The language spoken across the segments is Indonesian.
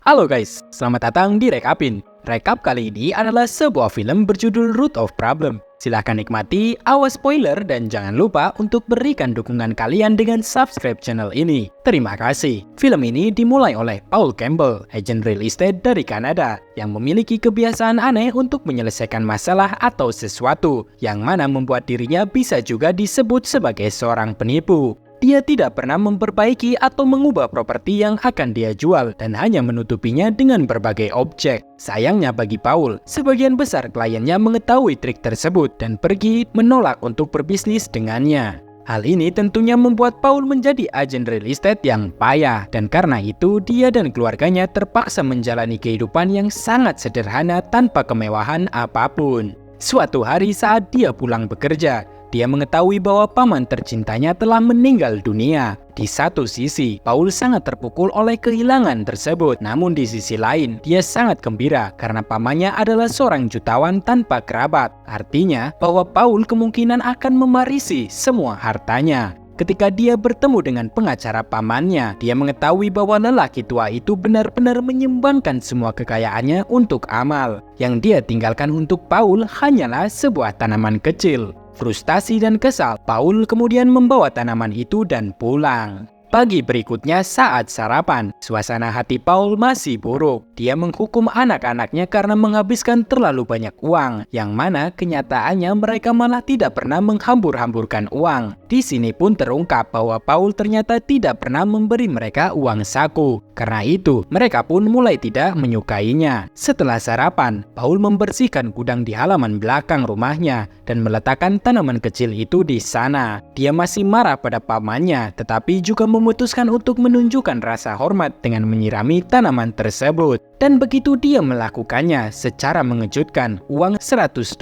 Halo guys, selamat datang di Rekapin. Rekap kali ini adalah sebuah film berjudul Root of Problem. Silahkan nikmati, awas spoiler, dan jangan lupa untuk berikan dukungan kalian dengan subscribe channel ini. Terima kasih. Film ini dimulai oleh Paul Campbell, agen real estate dari Kanada, yang memiliki kebiasaan aneh untuk menyelesaikan masalah atau sesuatu, yang mana membuat dirinya bisa juga disebut sebagai seorang penipu. Dia tidak pernah memperbaiki atau mengubah properti yang akan dia jual dan hanya menutupinya dengan berbagai objek. Sayangnya bagi Paul, sebagian besar kliennya mengetahui trik tersebut dan pergi menolak untuk berbisnis dengannya. Hal ini tentunya membuat Paul menjadi agen real estate yang payah, dan karena itu dia dan keluarganya terpaksa menjalani kehidupan yang sangat sederhana tanpa kemewahan apapun. Suatu hari saat dia pulang bekerja, dia mengetahui bahwa paman tercintanya telah meninggal dunia. Di satu sisi, Paul sangat terpukul oleh kehilangan tersebut. Namun di sisi lain, dia sangat gembira karena pamannya adalah seorang jutawan tanpa kerabat. Artinya bahwa Paul kemungkinan akan mewarisi semua hartanya. Ketika dia bertemu dengan pengacara pamannya, dia mengetahui bahwa lelaki tua itu benar-benar menyumbangkan semua kekayaannya untuk amal. Yang dia tinggalkan untuk Paul hanyalah sebuah tanaman kecil. Frustasi dan kesal, Paul kemudian membawa tanaman itu dan pulang. Pagi berikutnya saat sarapan, suasana hati Paul masih buruk. Dia menghukum anak-anaknya karena menghabiskan terlalu banyak uang, yang mana kenyataannya mereka malah tidak pernah menghambur-hamburkan uang. Di sini pun terungkap bahwa Paul ternyata tidak pernah memberi mereka uang saku. Karena itu, mereka pun mulai tidak menyukainya. Setelah sarapan, Paul membersihkan gudang di halaman belakang rumahnya dan meletakkan tanaman kecil itu di sana. Dia masih marah pada pamannya, tetapi juga memutuskan untuk menunjukkan rasa hormat dengan menyirami tanaman tersebut. Dan begitu dia melakukannya, secara mengejutkan, uang $100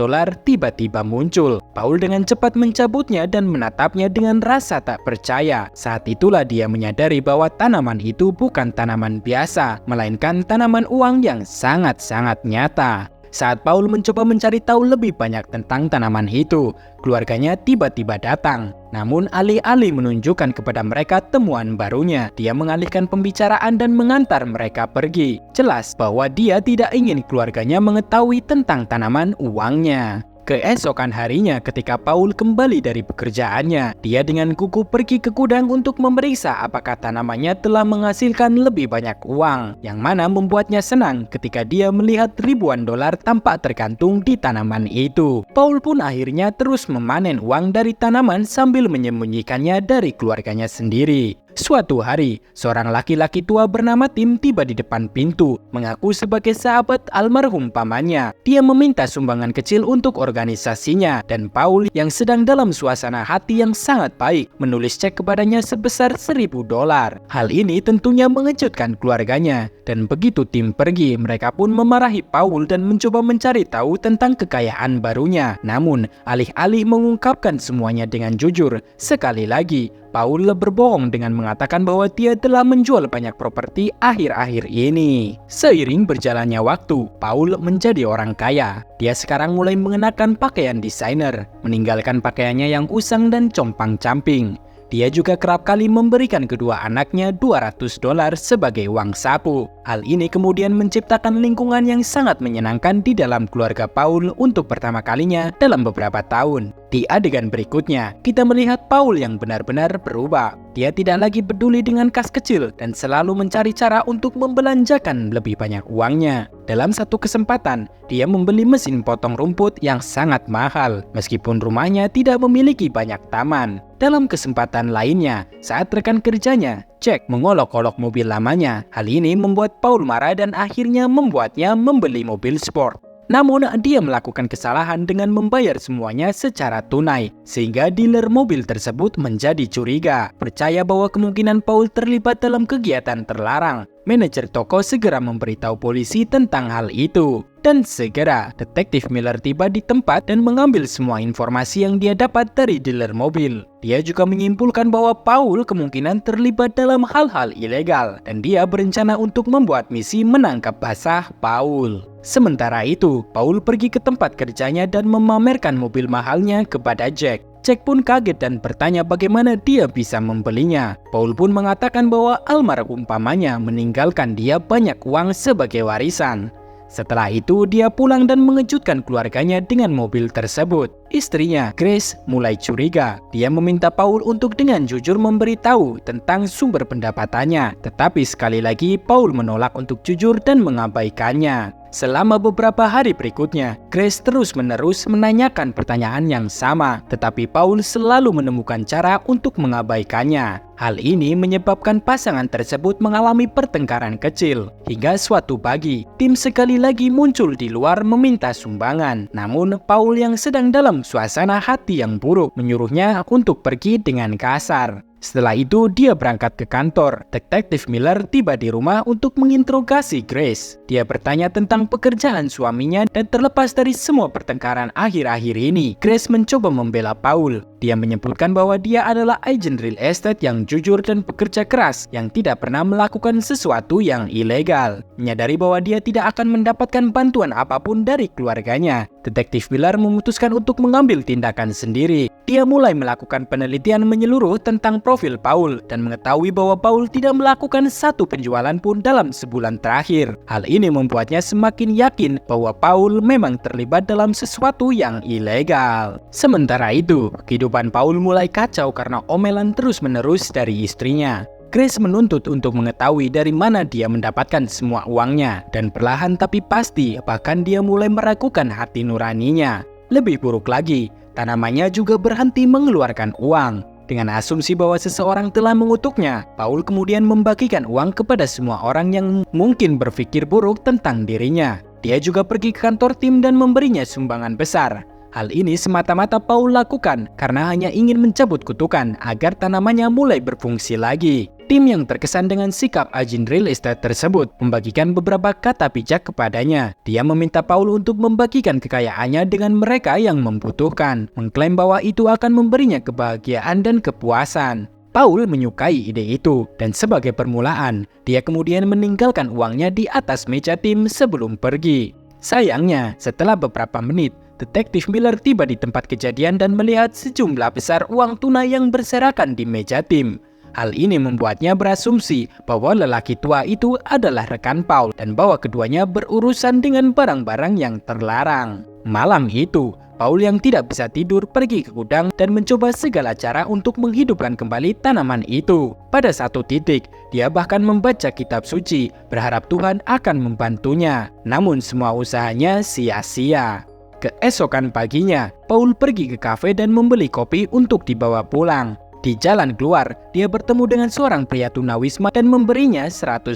tiba-tiba muncul. Paul dengan cepat mencabutnya dan menatapnya dengan rasa tak percaya. Saat itulah dia menyadari bahwa tanaman itu bukan tanaman biasa, melainkan tanaman uang yang sangat-sangat nyata. Saat Paul mencoba mencari tahu lebih banyak tentang tanaman itu, keluarganya tiba-tiba datang. Namun alih-alih menunjukkan kepada mereka temuan barunya, dia mengalihkan pembicaraan dan mengantar mereka pergi. Jelas bahwa dia tidak ingin keluarganya mengetahui tentang tanaman uangnya. Keesokan harinya ketika Paul kembali dari pekerjaannya, dia dengan gugup pergi ke gudang untuk memeriksa apakah tanamannya telah menghasilkan lebih banyak uang, yang mana membuatnya senang ketika dia melihat ribuan dolar tampak tergantung di tanaman itu. Paul pun akhirnya terus memanen uang dari tanaman sambil menyembunyikannya dari keluarganya sendiri. Suatu hari, seorang laki-laki tua bernama Tim tiba di depan pintu, mengaku sebagai sahabat almarhum pamannya. Dia meminta sumbangan kecil untuk organisasinya, dan Paul yang sedang dalam suasana hati yang sangat baik, menulis cek kepadanya sebesar $1.000. Hal ini tentunya mengejutkan keluarganya, dan begitu Tim pergi, mereka pun memarahi Paul dan mencoba mencari tahu tentang kekayaan barunya. Namun, alih-alih mengungkapkan semuanya dengan jujur, sekali lagi, Paul berbohong dengan mengatakan bahwa dia telah menjual banyak properti akhir-akhir ini. Seiring berjalannya waktu, Paul menjadi orang kaya. Dia sekarang mulai mengenakan pakaian desainer, meninggalkan pakaiannya yang usang dan compang-camping. Dia juga kerap kali memberikan kedua anaknya $200 sebagai uang sapu. Hal ini kemudian menciptakan lingkungan yang sangat menyenangkan di dalam keluarga Paul untuk pertama kalinya dalam beberapa tahun. Di adegan berikutnya, kita melihat Paul yang benar-benar berubah. Dia tidak lagi peduli dengan kas kecil dan selalu mencari cara untuk membelanjakan lebih banyak uangnya. Dalam satu kesempatan, dia membeli mesin potong rumput yang sangat mahal, meskipun rumahnya tidak memiliki banyak taman. Dalam kesempatan lainnya, saat rekan kerjanya, Jack, mengolok-olok mobil lamanya. Hal ini membuat Paul marah dan akhirnya membuatnya membeli mobil sport. Namun, dia melakukan kesalahan dengan membayar semuanya secara tunai, sehingga dealer mobil tersebut menjadi curiga, percaya bahwa kemungkinan Paul terlibat dalam kegiatan terlarang. Manajer toko segera memberitahu polisi tentang hal itu. Dan segera, detektif Miller tiba di tempat dan mengambil semua informasi yang dia dapat dari dealer mobil. Dia juga menyimpulkan bahwa Paul kemungkinan terlibat dalam hal-hal ilegal, dan dia berencana untuk membuat misi menangkap basah Paul. Sementara itu, Paul pergi ke tempat kerjanya dan memamerkan mobil mahalnya kepada Jack. Jack pun kaget dan bertanya bagaimana dia bisa membelinya. Paul pun mengatakan bahwa almarhum pamannya meninggalkan dia banyak uang sebagai warisan. Setelah itu, dia pulang dan mengejutkan keluarganya dengan mobil tersebut. Istrinya, Grace, mulai curiga. Dia meminta Paul untuk dengan jujur memberitahu tentang sumber pendapatannya. Tetapi sekali lagi, Paul menolak untuk jujur dan mengabaikannya. Selama beberapa hari berikutnya, Grace terus-menerus menanyakan pertanyaan yang sama, tetapi Paul selalu menemukan cara untuk mengabaikannya. Hal ini menyebabkan pasangan tersebut mengalami pertengkaran kecil. Hingga suatu pagi, tim sekali lagi muncul di luar meminta sumbangan. Namun, Paul yang sedang dalam suasana hati yang buruk menyuruhnya untuk pergi dengan kasar. Setelah itu, dia berangkat ke kantor. Detektif Miller tiba di rumah untuk menginterogasi Grace. Dia bertanya tentang pekerjaan suaminya dan terlepas dari semua pertengkaran akhir-akhir ini, Grace mencoba membela Paul. Dia menyebutkan bahwa dia adalah agen real estate yang jujur dan bekerja keras, yang tidak pernah melakukan sesuatu yang ilegal. Menyadari bahwa dia tidak akan mendapatkan bantuan apapun dari keluarganya, Detektif Miller memutuskan untuk mengambil tindakan sendiri. Dia mulai melakukan penelitian menyeluruh tentang profil Paul dan mengetahui bahwa Paul tidak melakukan satu penjualan pun dalam sebulan terakhir. Hal ini membuatnya semakin yakin bahwa Paul memang terlibat dalam sesuatu yang ilegal. Sementara itu, kehidupan Paul mulai kacau karena omelan terus-menerus dari istrinya. Grace menuntut untuk mengetahui dari mana dia mendapatkan semua uangnya, dan perlahan tapi pasti bahkan dia mulai meragukan hati nuraninya. Lebih buruk lagi, tanamannya juga berhenti mengeluarkan uang. Dengan asumsi bahwa seseorang telah mengutuknya, Paul kemudian membagikan uang kepada semua orang yang mungkin berpikir buruk tentang dirinya. Dia juga pergi ke kantor tim dan memberinya sumbangan besar. Hal ini semata-mata Paul lakukan karena hanya ingin mencabut kutukan agar tanamannya mulai berfungsi lagi. Tim yang terkesan dengan sikap agen real estate tersebut membagikan beberapa kata bijak kepadanya. Dia meminta Paul untuk membagikan kekayaannya dengan mereka yang membutuhkan, mengklaim bahwa itu akan memberinya kebahagiaan dan kepuasan. Paul menyukai ide itu, dan sebagai permulaan, dia kemudian meninggalkan uangnya di atas meja tim sebelum pergi. Sayangnya, setelah beberapa menit, Detektif Miller tiba di tempat kejadian dan melihat sejumlah besar uang tunai yang berserakan di meja tim. Hal ini membuatnya berasumsi bahwa lelaki tua itu adalah rekan Paul dan bahwa keduanya berurusan dengan barang-barang yang terlarang. Malam itu, Paul yang tidak bisa tidur pergi ke gudang dan mencoba segala cara untuk menghidupkan kembali tanaman itu. Pada satu titik, dia bahkan membaca kitab suci, berharap Tuhan akan membantunya. Namun semua usahanya sia-sia. Keesokan paginya, Paul pergi ke kafe dan membeli kopi untuk dibawa pulang. Di jalan keluar, dia bertemu dengan seorang pria tunawisma dan memberinya $100.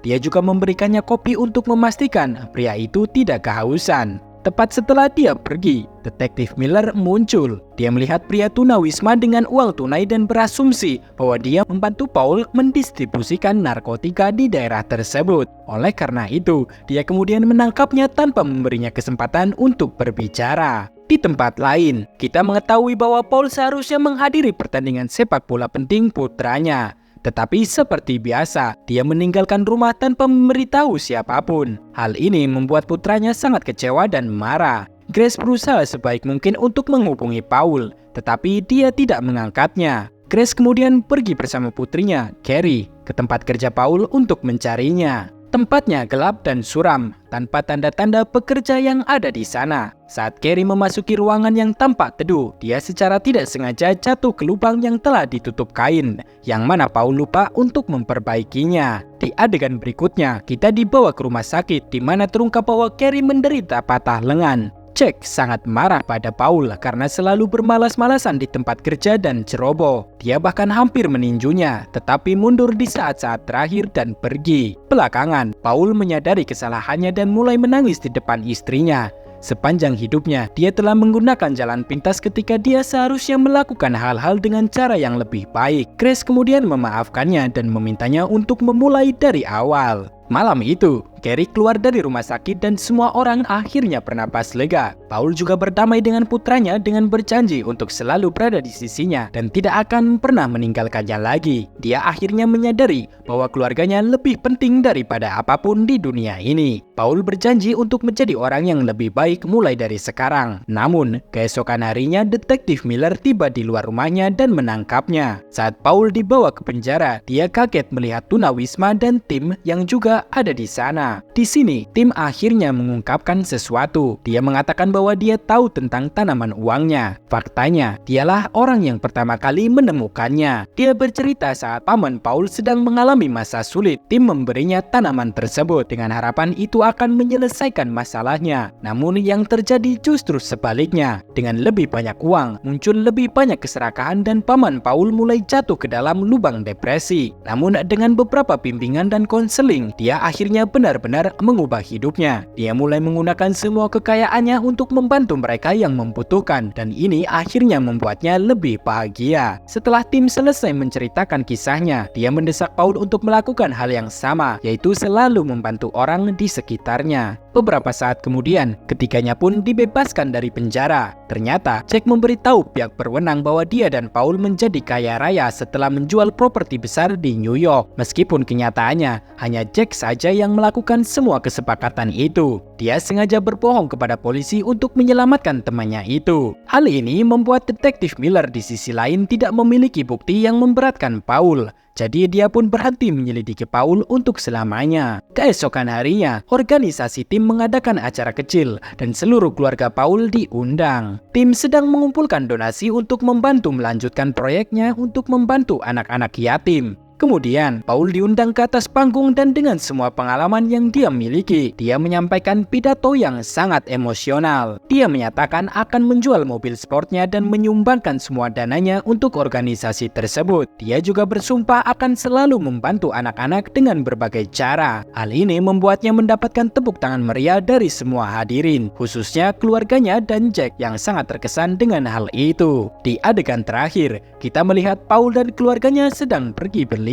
Dia juga memberikannya kopi untuk memastikan pria itu tidak kehausan. Tepat setelah dia pergi, Detektif Miller muncul. Dia melihat pria tunawisma dengan uang tunai dan berasumsi bahwa dia membantu Paul mendistribusikan narkotika di daerah tersebut. Oleh karena itu, dia kemudian menangkapnya tanpa memberinya kesempatan untuk berbicara. Di tempat lain, kita mengetahui bahwa Paul seharusnya menghadiri pertandingan sepak bola penting putranya. Tetapi seperti biasa, dia meninggalkan rumah tanpa memberitahu siapapun. Hal ini membuat putranya sangat kecewa dan marah. Grace berusaha sebaik mungkin untuk menghubungi Paul, tetapi dia tidak mengangkatnya. Grace kemudian pergi bersama putrinya, Carrie, ke tempat kerja Paul untuk mencarinya. Tempatnya gelap dan suram, tanpa tanda-tanda pekerja yang ada di sana. Saat Carrie memasuki ruangan yang tampak teduh, dia secara tidak sengaja jatuh ke lubang yang telah ditutup kain, yang mana Paul lupa untuk memperbaikinya. Di adegan berikutnya, kita dibawa ke rumah sakit, di mana terungkap bahwa Carrie menderita patah lengan. Jack sangat marah pada Paul karena selalu bermalas-malasan di tempat kerja dan ceroboh. Dia bahkan hampir meninjunya, tetapi mundur di saat-saat terakhir dan pergi. Belakangan, Paul menyadari kesalahannya dan mulai menangis di depan istrinya. Sepanjang hidupnya, dia telah menggunakan jalan pintas ketika dia seharusnya melakukan hal-hal dengan cara yang lebih baik. Grace kemudian memaafkannya dan memintanya untuk memulai dari awal. Malam itu, Carrie keluar dari rumah sakit dan semua orang akhirnya bernapas lega. Paul juga berdamai dengan putranya dengan berjanji untuk selalu berada di sisinya dan tidak akan pernah meninggalkannya lagi. Dia akhirnya menyadari bahwa keluarganya lebih penting daripada apapun di dunia ini. Paul berjanji untuk menjadi orang yang lebih baik mulai dari sekarang. Namun, keesokan harinya detektif Miller tiba di luar rumahnya dan menangkapnya. Saat Paul dibawa ke penjara, dia kaget melihat Tunawisma dan Tim yang juga ada di sana. Di sini, Tim akhirnya mengungkapkan sesuatu. Dia mengatakan bahwa dia tahu tentang tanaman uangnya. Faktanya, dialah orang yang pertama kali menemukannya. Dia bercerita saat paman Paul sedang mengalami masa sulit. Tim memberinya tanaman tersebut dengan harapan itu akan menyelesaikan masalahnya. Namun yang terjadi justru sebaliknya. Dengan lebih banyak uang, muncul lebih banyak keserakahan dan paman Paul mulai jatuh ke dalam lubang depresi. Namun dengan beberapa bimbingan dan konseling, dia akhirnya benar-benar mengubah hidupnya. Dia mulai menggunakan semua kekayaannya untuk membantu mereka yang membutuhkan, dan ini akhirnya membuatnya lebih bahagia. Setelah Tim selesai menceritakan kisahnya, dia mendesak Paul untuk melakukan hal yang sama, yaitu selalu membantu orang di sekitarnya. Beberapa saat kemudian, ketiganya pun dibebaskan dari penjara. Ternyata, Jack memberitahu pihak berwenang bahwa dia dan Paul menjadi kaya raya setelah menjual properti besar di New York. Meskipun kenyataannya, hanya Jack saja yang melakukan semua kesepakatan itu. Dia sengaja berbohong kepada polisi untuk menyelamatkan temannya itu. Hal ini membuat detektif Miller di sisi lain tidak memiliki bukti yang memberatkan Paul. Jadi dia pun berhenti menyelidiki Paul untuk selamanya. Keesokan harinya, organisasi Tim mengadakan acara kecil dan seluruh keluarga Paul diundang. Tim sedang mengumpulkan donasi untuk membantu melanjutkan proyeknya untuk membantu anak-anak yatim. Kemudian, Paul diundang ke atas panggung dan dengan semua pengalaman yang dia miliki, dia menyampaikan pidato yang sangat emosional. Dia menyatakan akan menjual mobil sportnya dan menyumbangkan semua dananya untuk organisasi tersebut. Dia juga bersumpah akan selalu membantu anak-anak dengan berbagai cara. Hal ini membuatnya mendapatkan tepuk tangan meriah dari semua hadirin, khususnya keluarganya dan Jack yang sangat terkesan dengan hal itu. Di adegan terakhir, kita melihat Paul dan keluarganya sedang pergi berlibur.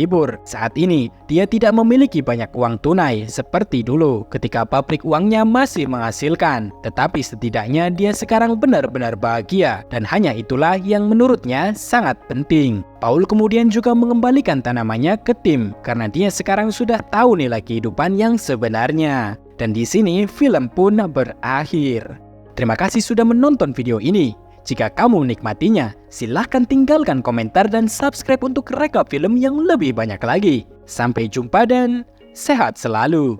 Saat ini, dia tidak memiliki banyak uang tunai seperti dulu ketika pabrik uangnya masih menghasilkan. Tetapi setidaknya dia sekarang benar-benar bahagia dan hanya itulah yang menurutnya sangat penting. Paul kemudian juga mengembalikan tanamannya ke Tim karena dia sekarang sudah tahu nilai kehidupan yang sebenarnya. Dan di sini film pun berakhir. Terima kasih sudah menonton video ini. Jika kamu menikmatinya, silahkan tinggalkan komentar dan subscribe untuk rekap film yang lebih banyak lagi. Sampai jumpa dan sehat selalu.